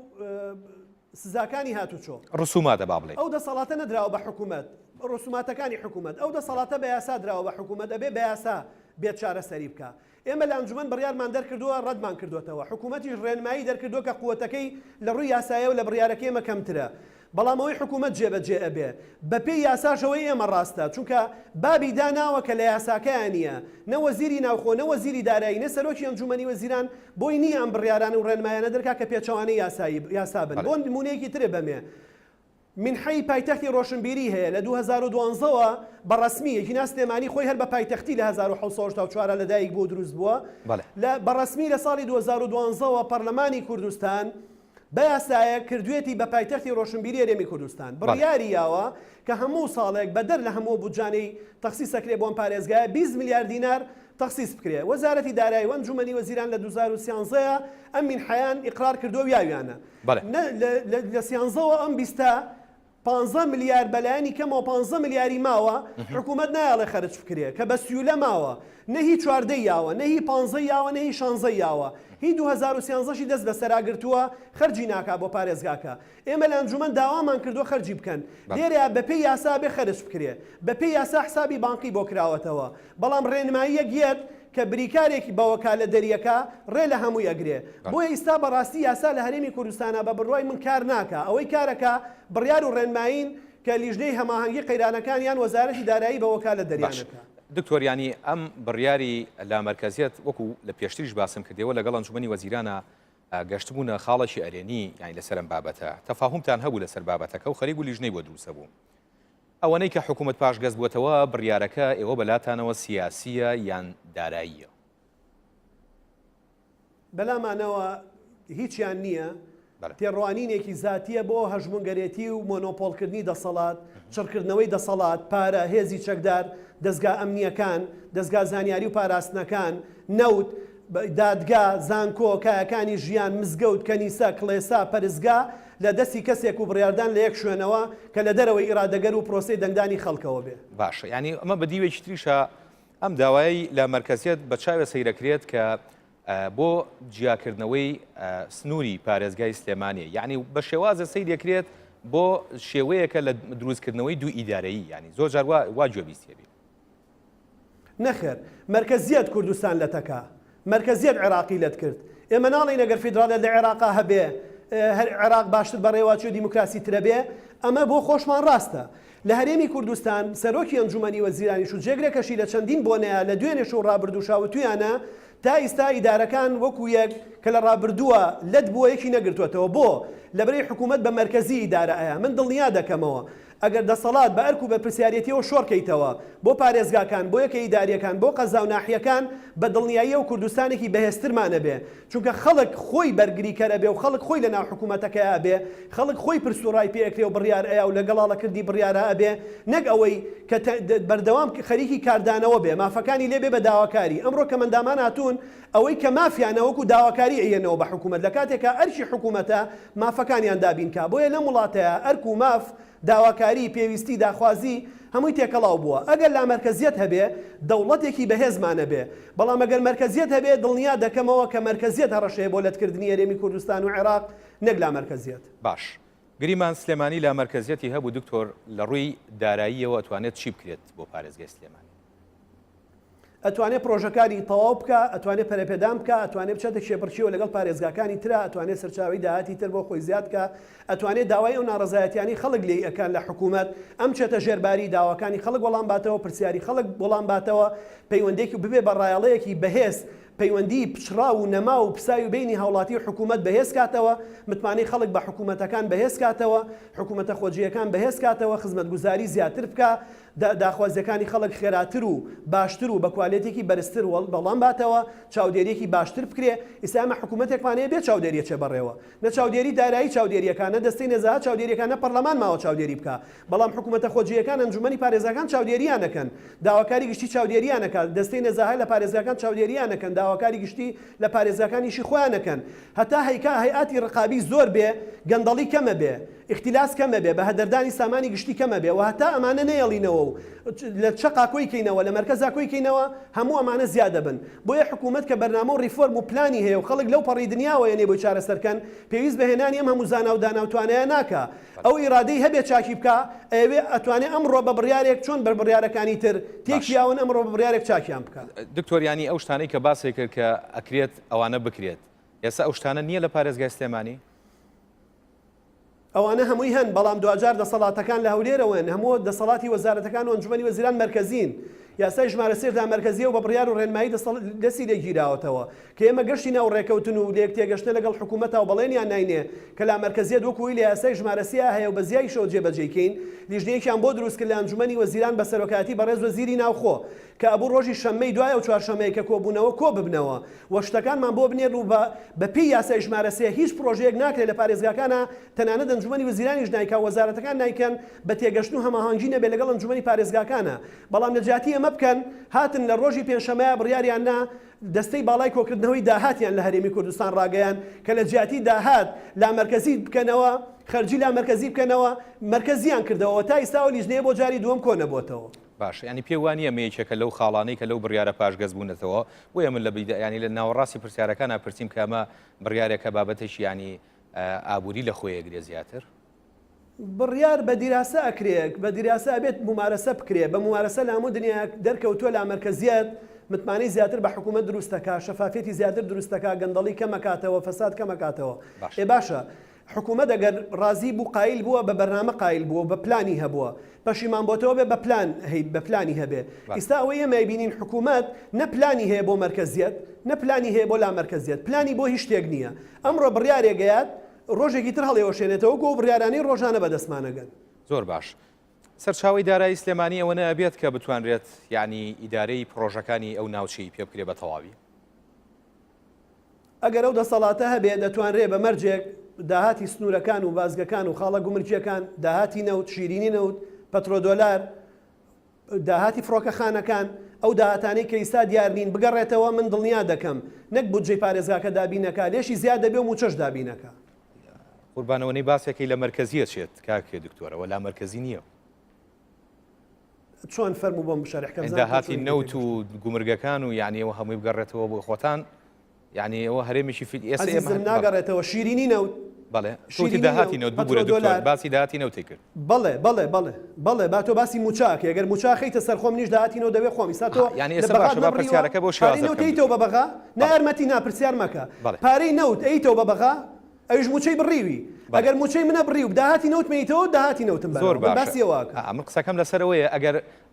سزاکانی هاتوچۆ ڕسوماتە با بڵێ ئەو دەسەڵاتە نەدراوە بە حکوومەت ڕسوماتەکانی حکوومەت ئەو دەسەڵاتە بە یاسا دراوە بە حکوومەت ئەبێ بە یاسا بێت چارەسەری بکە ئێمە لە ئەنجومەن بڕیارمان دەرکردووە ڕەتمان کردوێتەوە حکوومەتیش ڕێنمایی دەرکردووە کە قووەتەکەی لە ڕووی یاسایە و لە بڕیارەکەی ئێمە کەمترە بەڵام ئەوەی حکوومەت جێبەجێ ئەبێ بە پێی یاساشەوەی ئێمە ڕاستە چونکە بابی داناوە کە لە یاساکەیان نییە نە وەزیری ناوخۆ نە وەزیری دارایی نە سەرۆکی ئەنجومەنی وەزیران بۆی نییە ئەم بڕیارانە و ڕێنمایانە دەرکا کە پێچەوانەی یاسا بن بۆ نمونەیەکی ترێ بەمێ منحەی پایتەختی ڕۆشنبیری هەیە لە 2012ەوە بەڕەسمی یەکینا سلێمانی خۆی هەر بە پایتەختی لە 1970 لەدایک بۆ دروست بووە بەڕەسمی لە ساڵی 2012ەوە پەرلەمانی کوردستان بە یاسایە کردوێتی بە پایتەختی ڕۆشنبیری هەرێمی کوردستان بڕیاری یاوە کە هەموو ساڵێک بەدەر لە هەموو بودجانەی تەخسیسەکرێ بۆم پارێزگایە 20 میلیارد دینار تەخسیس بکرێ وەزارەتی دارایی و ئەنجومەنی وەزیران لە 2013 ئەم منحەیان ئیقرار کردو و یاویانە لە سیانزەوە ئەم 20 15 ملیار بەلایانی کەمەوە 15 ملیاری ماوە حکوومەت نایڵێ خەرج بکرێ کە بە سیولە ماوە نەهی چواردەی یاوە نەهی 15 یاوە نەهی 16 یاوە هی 2013 دەست بە سەراگرتووە خەرجی ناکا بۆ پارێزگاکە ئێمە لە ئەنجومەن داوامان کردو خەرجی بکەن لێرە بە پێی یاسا بێ خەرج بکرێ بە پێی یاسا حسابی بانقی بۆ کراوەتەوە بەڵام ڕێنماییە گێت کە بریکارێکی بەوەکا لە دەریەکە ڕێ لە هەمووی ئەگرێ بۆیە ئیستا بەڕاستی یاسا لە هەرێمی کوردستانە بە بڕوای من کار ناکە ئەوەی کارەکە بڕیار و ڕێنماین کە لیژنەی هەماهەنگی قەیرانەکانیان وەزارەتی دارایی بەوەکا لە دەریانەکە دکتۆریانی ئەم بڕیاری لا مەرکەزیەت وەکو لە پێشتریش باسم کردەوە لەگەڵ ئەنجومەنی وەزیرانە گەشتبوونە خاڵەشی ئەرێنی یانی لەسەرم بابەتە تەفاهومتان هەبوو لەسەر بابەتەکە و خەریک و لیژنەی بۆ دروستە بوو ئەوەنەی کە حکوومەت پاش گەز بووەتەوە بڕیارەکە ئێوە بەلاتانەوە سیاسیە یان داراییە بەلامانەوە هیچیان نییە تێڕوانینێکی زاتیە بۆ هەژمونگەرێتی و مۆنۆپۆلکردنی دەسەڵات چڕکردنەوەی دەسەڵات پارە هێزی چەکدار دەستگا ئەمنیەکان دەستگا زانیاری و پاراستنەکان نەوت دادگا زانکۆ کایەکانی ژیان مزگەوت کەنیسە کڵێسا پەرزگا لە دەستی کەسێک و بڕاردان لە یەک شوێنەوە کە لە دەرەوەی ئیرادەگەر و پرۆسی دەنگدانی خەڵکەوە بێ باشە ینی ئەمە بە دیوێکی تریشە ئەم داوایی لە مەرکەزیەت بە چاوە سەیرەکرێت کە بۆ جیاکردنەوەی سنووری پارێزگای سلێمانیە یعنی بە شێوازە سەیرەکرێت بۆ شێوەیەکە لە دروستکردنەوەی دوو ئیدارەیی ینی زۆر جار وا گوێبیستێبی نەخێر مرکزیت کوردستان لە تەکا مرکزیت عێراقی لەت کرد ئێمە ناڵین ئەگەر فیدراڵێت لە عێراقا هەبێ عێراق باشتر بە ڕێواچوی دیموکراسی ترە بێ ئەمە بۆ خۆشمان ڕاستە لە هەرێمی کوردستان سەرۆکی ئەنجومەنی وەزیرانیش و جێگرێکەشی لە چەندین بۆنەیە لە دوێنێ شەو ڕابردووشاوتویانە تا ئیستا ئیدارەکان وەکو یەک کە لە ڕابردووە لەت بۆ یەکی نەگرتوێتەوە بۆ لەبەرەی حکوومەت بە مەرکەزی ئیدارە من دڵنیا دەکەمەوە ئەگەر دەسەڵات بە ئەرک و بە پرسیارەتیەوە شۆڕکەیتەوە بۆ پارێزگاکان بۆ یەکە ئیداریەکان بۆ قەزا و ناحیەکان بە دڵنیاییە و کوردستانێکی بەهێزترمانە بێ چونکە خەڵک خۆی بەرگریکەرە بێ و خەڵک خۆی لە ناو حکوومەتەکەیە بێ خەڵک خۆی پرسوڕای پێکرێ و بڕیار ئەیە و لەگەڵاڵەکردی بڕیارە ئەبێ نەک ئەوەی کە بەردەوام خەریکی کاردانەوە بێ مافەکانی لێبێ بە داواکاری ئەمڕۆ کە مندامان هاتوون ئەوەی کە مافیانەوەکو داواکاری ئەیەنەوە بە حکوومەت لە کاتێکە ئەرشی حکوومەتە مافەکانیان دابینکە بۆیە لە وڵاتەیە ئەرک و ماف داواکاری پێویستی داخوازی هەمووی تێکەڵاو بووە ئەگەر لا مەرکەزیەت هەبێ دەوڵەتێکی بەهێزمانە بێ بەڵام ئەگەر مەرکەزیەت هەبێ دڵنیا دەکەمەوە کە مەرکەزیەت هەڕەشەیە بۆ لەتکردنی هەرێمی کوردستان و عێراق نەک لا مەرکەزیەت باش گریمان سلێمانی لا مەرکەزیەتی هەبوو دکتۆر لە ڕووی داراییەوە ئەتوانێت چی بکرێت بۆ پارێزگای سلێمانی ئەتوانێت پرۆژەکانی تەواو بکە ئەتوانێت پەرەپێدان بکە ئەتوانێت بچێتە شێپەرچیەوە لەگەڵ پارێزگاکانی ترە ئەتوانێت سەرچاوی داهاتی تر بۆ خۆی زیاد بکە ئەتوانێت داوای ئەو ناڕەزایەتیانی خەڵک لێی ئەکەن لە حکوومەت ئەم چێتە ژێرباری داواکانی خەڵک وەڵام باتەوە پرسیاری خەڵک وەڵام باتەوە پەیوەندێکی ببێ بە ڕایەڵەیەکی بەهێز پەیوەندی پچڕا و نەما و پسای و بینی هاوڵاتی و حکوومەت بەهێز کاتەوە متمانەی خەڵک بە حکوومەتەکان بەهێز کاتەوە حکوومەتە خۆجیەکان بەهێز کاتەوە خزمەتگوزاری زیاتر بکە داخوازیەکانی خەڵک خێراتر و باشتر و بە کوالێتێکی بەرزتر بەڵام باتەوە چاودێریەکی باشتر بکرێ ئێستا ئەمە حکوومەتێکمانەیە بێ چاودێریە چێ بەڕێوە نە چاودێری دارایی چاودێریەکانە دەستەی نەزاهات چاودێریەکانە پەرلەمان ماوە چاودێری بکە بەڵام حکوومەتە خۆجیەکان ئەنجومەنی پارێزەکان چاودێریانەکەن داواکاری گشتی چاودێریانەکەن دەستەی نەزاهات لە پارێزەکان چاودێریانەکەن داواکاری گشتی لە پارێزەکانیشی خۆیانەکەن هەتا هەیئاتی ڕقابی زۆر بێ گەندەڵی کەمە بێ اختلاس کەمە بێ بە هەدەردانی سامانی گشتی کەمە بێ و هەتا ئەمانە نەیەڵینەوە و لە چقا کۆیکەینەوە لە مەرکەزا کۆیکەینەوە هەموو ئەمانە زیادە بن بۆیە حکوومەت کە بەرنامە و ریفۆرم و پلانی هەیە و خەڵک لەو پەڕی دنیاوە یەنێ بۆی چارەسەرکەن پێویست بەهێنانی ئەم هەموو زانا و داناوتوانەیە ناکە ئەو ئیرادەی هەبێت چاکی بکە ئەوێ ئەتوانێت ئەمڕۆ بە بڕیارێک چۆن بەر بڕیارەکانی تر تێکیاون ئەمڕۆ بە بڕیارێک چاکیان بکە دکتۆریانی ئەو شتانەی کە باسی کرد کە ئەکرێت ئەوانە بکرێت ئێستا ئەو شتانە نییە لە پارێزگای سلێمانی ئەوانە هەمووی هەن بەڵام دوجار دەسەڵاتەکان لە هەولێرەوەن هەموو دەسەڵاتی وەزارەتەکان و ئەنجومەنی وەزیران مەرکەزین یاسای ژمارە سێدا مەرکەزیە و بە بڕیار و ڕێنمایی دەستی لێگیراوەتەوە کە ئێمە گەشتی ناو ڕێکەوتن و لێک تێگەشتە لەگەڵ حکوومەتەوە بەڵێنیان ناینێ کە لا مەرکەزیەت وەکوی لە یاسای ژمارە سێ هەیە و بە زیای شەو جێبەجێکەین لیژنەیەکیان بۆ دروست کرد لە ئەنجومەنی وەزیران بە سەرۆکاتی بەڕێز وەزیری ناوخۆ کە ئەبوو ڕۆژی شەممەی دوایە و چوارشەمەیە کە کۆبوونەوە کۆ ببنەوە وە شتەکانمان بۆ بنێن و بە پێی یاسای ژمارە سێ هیچ پرۆژەیەک ناکرێت لە پارێزگاکانە تەنانەت ئەنجومەنی وەزیرانیش نایکا وەزارەتەکان نایکەن بە تێگەشتن و هەماهەنگی نەبێت لەگەڵ ئەنجومەنی پارێزگاکانە بەڵام لە جیاتی ئەمە ئەمە بکەن هاتن لە ڕۆژی پێنجشەمەیە بڕیاریان نا دەستەی باڵای کۆکردنەوەی داهاتیان لە هەرێمی کوردستان ڕاگەیان کە لە جیاتی داهات لا مەرکەزی بکەنەوە خەرجی لا مەرکەزی بکەنەوە مرکزیان کردەوە تا ئێستا لیژنەیە بۆ جاری دووەم کۆ نەبووتەوە. باش ینی پێوانیە مەیەکێکە لەو خاڵانەی کە لەو بڕیارە پاشگەز بوونەتەوە بۆیە من ینی لە ناوەڕاستی پرسیارەکان پرسییم کە ئەمە بڕیارێکە بابەتێکی ینی ئابووری لە خۆی ئەگرێ زیاتر. بڕیار بە دیراسە ئەکرێک بە دیراسە ئەبێت ممارەسە بکرێ بە ممارەسە لە هەموو دنیا دەرکەوتووە لا مرکزیت متمانەی زیاتر بە حکوومەت دروستەکە شەفافێتی زیاتر دروستەکە گەندەڵی کەمەکاتەوە فەساد کەمەکاتەوە. ئێ باشە حکوومەت ئەگەر ڕازی بوو قایل بووە بە بەرنامە قایل بووە بە پلانی هەبووە پەشیمان بۆتەوە بێ بە پلانی هەبێ. ئێستا ئەوەی ئێمە بینین حکوومەت نە پلانی هەیە بۆ مرکزیت نە پلانی هەیە بۆ لا مرکزیت پلانی بۆ هیچ شتێک نییە. ئەمڕۆ بڕیارێگەیات ڕۆژێکی تر هەڵێوەشێنێتەوە گۆ بڕیارانی ڕۆژانە بەدەستمانەگەن. زۆر باش. سەرچاوی دارایی سلێمانی ئەوە نەبێت کە بتوانرێت ینی ئیدارەی پرۆژەکانی ئەو ناوچەی پێ بکرێ بە تەواوی. ئەگەر ئەو دەسەڵاتە هەبێت دەتوانرێ بە مەرجێک داهاتی سنوورەکان و بازگەکان و خاڵە گومرجیەکان داهاتی نەوت شیرینی نەوت پەترۆدۆلار داهاتی فڕۆکەخانەکان ئەو داهاتانەی کە ئێستا دیارنین بگەڕێتەوە من دڵنیا دەکەم نەک بودجەی پارێزگاکە دابینەکە لێشی زیاد دەبێ و موچەش دابینەکە. قوربانەوەی باسێکی لە مرکزیە چێت کاکێ دکتۆرەوە لا مرکزی نییە. چۆن فەرموو بۆم بشارحکەم داهاتی نەوت و گومرگەکان و یعنی ئەوە هەمووی بگەڕێتەوە بۆ خۆتان یعنی ئەوە هەرێمیشی ئێستا ناگەڕێتەوە شیرینی نەوت بەڵێ شوتی داهاتی نەوت بگورە دکتۆر باسی داهاتی نەوتی کرد. بەڵێ با تۆ باسی موچاکە ئەگەر موچاخیتە سەر خۆم نیش داهاتی نەوت دەوێ خۆم ئێستا تۆ یعنی ئێستا باشە با پرسیارەکە بۆ شێوازە نەوتیتەوە بە بەغا نەرمەتی ناپرسیار مەکە پارەی نەوت ئەیتەوە بە بەغا ئەوش موچەی بڕیوی ئەگەر موچەی منە بڕی و داهاتی نەوت مەیتەوە داهاتی نەوتم زۆر باسیەوەکە ئەمە قسەکەم لەسەرەوەیە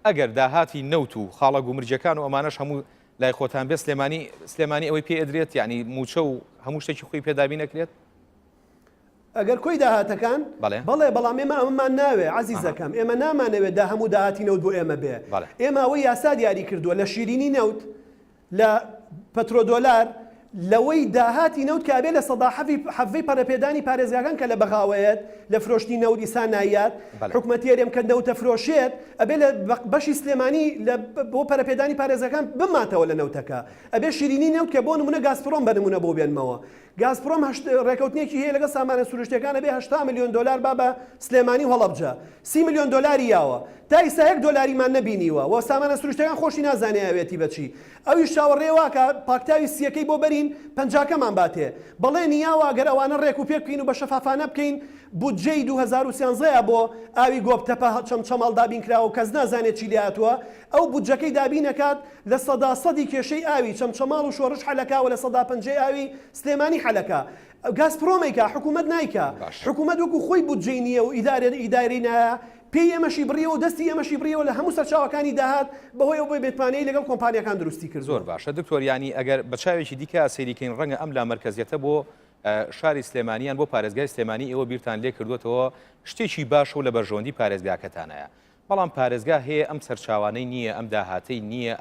ئەگەر داهاتی نەوت و خاڵە گومرجەکان و ئەمانەش هەموو لای خۆتان بێ سلێمانی ئەوەی پێ ئەدرێت یعنی موچە و هەموو شتێکی خۆی پێدابی نەکرێت. ئەگەر کۆی داهاتەکان بەڵێ بەڵام ئێمە ئەمەمان ناوێ عزیزەکەم ئێمە نامانەوێت دا هەموو داهاتی نەوت بۆ ئێمە بێ ئێمە ئەوەی یاسا دیاری کردووە لە شیرینی نەوت لە پەترۆدۆلار لەوەی داهاتی نەوت کە ئەبێ لە سەدا حەفەی پەرەپێدانی پارێزگاکان کە لە بەغاوەیەت لە فرۆشتی نەوت ئیسا نایات حکومەتی هەرێم کە نەوتە فرۆشێت ئەبێ لە بەشی سلێمانی بۆ پەرەپێدانی پارێزەکان بماتەوە لە نەوتەکە ئەبێ شیرینی نەوت کە بۆ نمونە گازپرۆم بە نمونە بۆ بێنمەوە گازپرۆم ڕێکەوتنێکی هەیە لەگە سامانە سروشتەکانە بێ 80 میلیۆن دلار با بە سلێمانی و هەڵەبجە 30 میلیۆن دلاری یاوە تا ئێستا 1 دلاریمان نەبینیوە و سامانە سروشتەکان خۆشی نازانێوێتی بەچی ئەویش چاوەڕێواکە پاکتاوی سیەکەی بۆ بەرین پەنجاکەمان باتێ بەڵێ نیاوە گەر ئەوانە ڕێک و پێ بکەین و بە شەفافانە بکەین بودجەی 2013 بۆ ئاوی گۆبتەپە چەمچەماڵ دابینکراوە کەس نازانێت چی لاتوە ئەو بودجەکەی دابینەکات لە سەداسەدی کێشەی ئاوی چەمچەماڵ و شۆڕش حەلەکاوە لە 150 ئاوی سلێمانی حەلەکە گازپرۆمێکە حکوومەت نایکە حکوومەت وەکو خۆی بودجەی نییە و ئیدارەی نایە پێی ئەمەشی بڕیەوە و دەستی ئەمەشی بڕیەوە لە هەموو سەرچاوەکانی داهات بەهۆی ئەو بێتوانەی لەگەڵ کۆمپانیەکان دروستی کرد. زۆر باشە دکتۆر ینی ئەگەر بە چاوێکی دیکە سەیریکەین ڕەنگە ئەم لا مرکزیەتە بۆ شاری سلێمانیان بۆ پارێزگای سلێمانی ئێوە بیرتان لێ کردوێتەوە شتێکی باشە و لە بەرژەوەندی پارێزگاکەتانەیە بەڵام پارێزگا هەیە ئەم سەرچاوانەی نییە ئەم داهاتەی نییە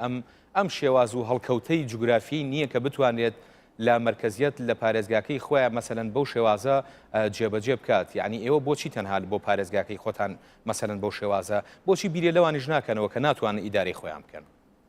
ئەم شێواز و هەڵکەوتەی جوگرافی نییە کە بتوانێت لا مرکزیت لە پارێزگاکەی خۆیان مەسەلەن بەو شێوازە جێبەجێ بکات یعنی ئێوە بۆچی تەنها بۆ پارێزگاکەی خۆتان مەسەلەن بەو شێوازە بۆچی بیرێ لەوانیش ناکەنەوە کە ناتوانن ئیدارەی خۆیان بکەن.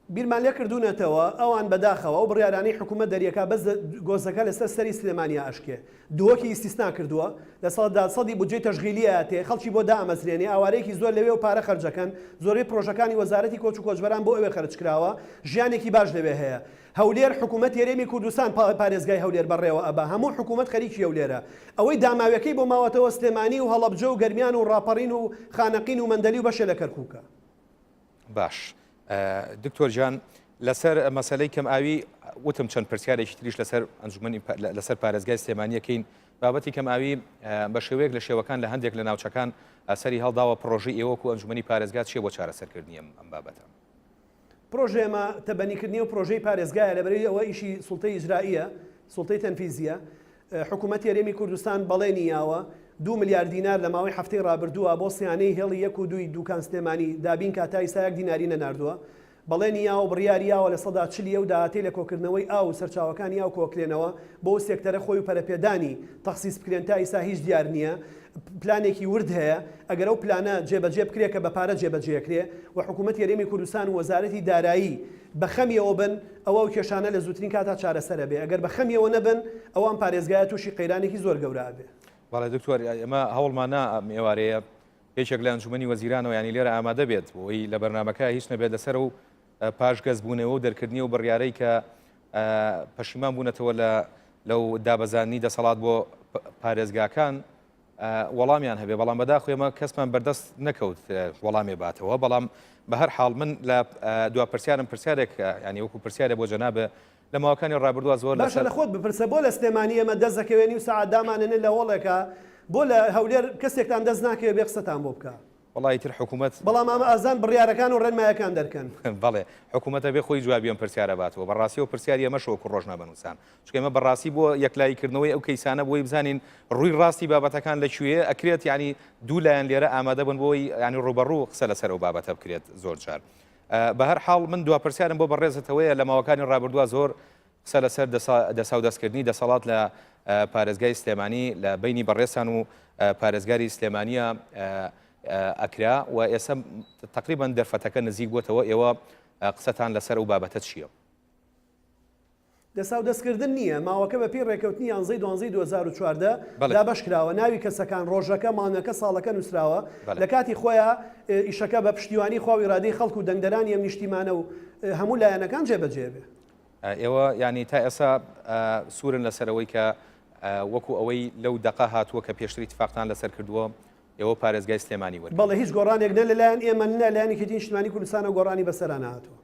بیرمان لێ کردوونەتەوە ئەوان بەداخەوە ئەو بڕیارانەی حکوومەت دەریەکە بەس گۆزەکە لەسەر سەری سلێمانیا ئەشکێ دووەکی ئیسیسنا کردووە لە سەدی بودجەی تەشغیلیە تێ خەڵکی بۆ دامەزرێنێ ئاوارەیەکی زۆر لەوێ و پارە خەرجەکەن زۆربەی پرۆژەکانی وەزارەتی کۆچ و کۆچبەران بۆ ئەوێ خەرج کراوە ژیانێکی باش لەوێ هەیە هەولێر حکوومەت هێرێمی کوردستان پارێزگای هەولێر بەڕێوە ئەبا هەموو حکوومەت خەریکی هەولێرە ئەوەی داماویەکەی بۆ ماوەتەوە سلێمانی و هەڵەبجە و گەرمیان و ڕاپەڕین و خانەقین و مەندەلی و بەشێ لە کەرکووکە. باش دکتۆر جان لەسەر مەسەلەی کەم ئاوی وتم چەند پرسیارێکی تریش لەسەر ئەنجومەنی لەسەر پارێزگای سلێمانیەکەین بابەتی کەم ئاوی بە شێوەیەک لە شێوەکان لە هەندێک لە ناوچەکان ئەسەری هەڵداوە پرۆژەی ئێوەکو ئەنجومەنی پارێزگات چێ بۆ چارەسەرکردنی ئەم بابەتە. پرۆژێمە تەبەنیکردنی و پرۆژەی پارێزگایە لەبەرەوەی ئەوە ئیشی سوڵتەی ئیجرائیە سوڵتەی تەنفیزیە حکوومەتی هەرێمی کوردستان بەڵێنی یاوە 2 میلیارد دینار لە ماوەی هەفتەی ڕابردووە بۆ سیانەی هێڵی 1 و 2 دوکان سلێمانی دابین کە تا ئێستا 1 دیناری نەناردووە بەڵێنی یا و بڕیاریاوە لە سەدا چلی و داهاتی لە کۆکردنەوەی ئاو سەرچاوەکانی یا و کۆکلێنەوە بۆ سێکتەرە خۆی و پەرەپێدانی تەخسیس بکرێن تا ئیسا هیچ دیار نییە پلانێکی ورد هەیە ئەگەر ئەو پلانە جێبەجێ بکرێت کە بە پارە جێبەجێکرێ و حکوومەت یاریمی کوردستان و وەزارەتی دارایی بە خەمیەوە بن ئەوە کێشانە لە زووترین کاتا چارەسەرە بێ ئەگەر بە خەمیەوە نەبن ئەوان پارێزگایە تووشی قەیرانێکی زۆر گەورە بێ. بەڵێ دکتۆر ئێمە هەوڵمانە ئێوارەیە یەکێک لە ئەنجومەنی وەزیرانەوە ینی لێرە ئامادە بێت بۆی لە بەرنامەکە هیچ نەبێت لەسەر و پاشگەز بوونەوە و دەرکردنی و بڕیارەی کە پەشیمان بوونەتەوە لەو دابەزانی دەسەڵات بۆ پارێزگاکان وەڵامیان هەبێ بەڵام بەداخۆ ئێمە کەسمان بەردەست نەکەوت وەڵامێ باتەوە بەڵام بە هەر حاڵ من لە دوا پرسیارم پرسیارێک ینی وەکو پرسیارێ بۆ جەنابە لە ماوەکانی ڕابردووە زۆر باشە لە خۆت بپرسە بۆ لە سلێمانی ئێمە دەست دەکەوێنی و سەعات دامانێنن لە وەڵێکە بۆ لە هەولێر کەسێکتان دەست ناکەوێت بێ قسەتان بۆ بکە وڵی تر حکوومەت بەڵام ئەمە ئازان بڕیارەکان و ڕێنمایەکان دەرکەن بەڵێ حکوومەتە بێ خۆی جوابیان پرسیارە باتەوە بەڕاستی و پرسیاری ئەمەشەوەکو ڕۆژنامەنووسان چکە ئێمە بەڕاستی بۆ یەکلایکردنەوەی ئەو کەیسانە بۆی بزانین ڕووی ڕاستی بابەتەکان لەکوێ ئەکرێت ینی دوو لایەن لێرە ئامادە بن بۆی ینی ڕوبەڕوو قسە لەسەر و بابەتە بکرێت زۆر جار بە هەر حاڵ من دوا پرسیارم بۆ بەڕێزتەوەیە لە ماوەکانی ڕابردووە زۆر قسە لەسەر دەسا و دەستکردنی دەسەڵات لە پارێزگای سلێمانی لە بینی بەڕێسان و پارێزگاری سلێمانیە ئەکرا و ئێستا تقریبا دەرفەتەکە نزیک بووتەوە ئێوە قسەتان لەسەر و بابەتە چییە؟ دەسا و دەستکردن نییە ماوەکە بە پێی ڕێکەوتنی 2014 دا بەشکراوە ناوی کەسەکان ڕۆژەکە مانگەکە ساڵەکە نووسراوە لە کاتی خۆیان ئیشەکە بە پشتیوانی خواوی ڕادەی خەڵک و دەنگدەرانی ئەم نیشتیمانە و هەموو لایەنەکان جێبەجێ بێ. ئێوە ینی تا ئێستا سوورن لەسەرەوەی کە وەکو ئەوەی لەو دقا هاتووە کە پێشتری اتفاقتان لەسەر کردووە ئێوە پارێزگای سلێمانی وەرگرت. بەڵێ هیچ گۆڕانێک نە لەلایەن ئێمە نە لایەنی کردنی نیشتیمانی کوردستانە گۆڕانی بەسەران هاتووە.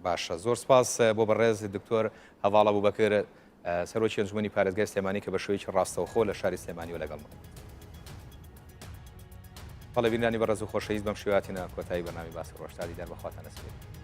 باشە زۆر سپاس بۆ بەڕێز دکتۆر هەڤاڵە بووبەکر سەرۆکی ئەنجومەنی پارێزگای سلێمانی کە بە شێوەیەکی ڕاستەوخۆ لە شاری سلێمانیەوە لەگەڵمان. بەڵێ بینانی بەڕێز و خۆشەویست بەم شێواتینە کۆتایی بەرنامی باسی ڕۆژ تا دیدار بەخواتان ئەسپێرین.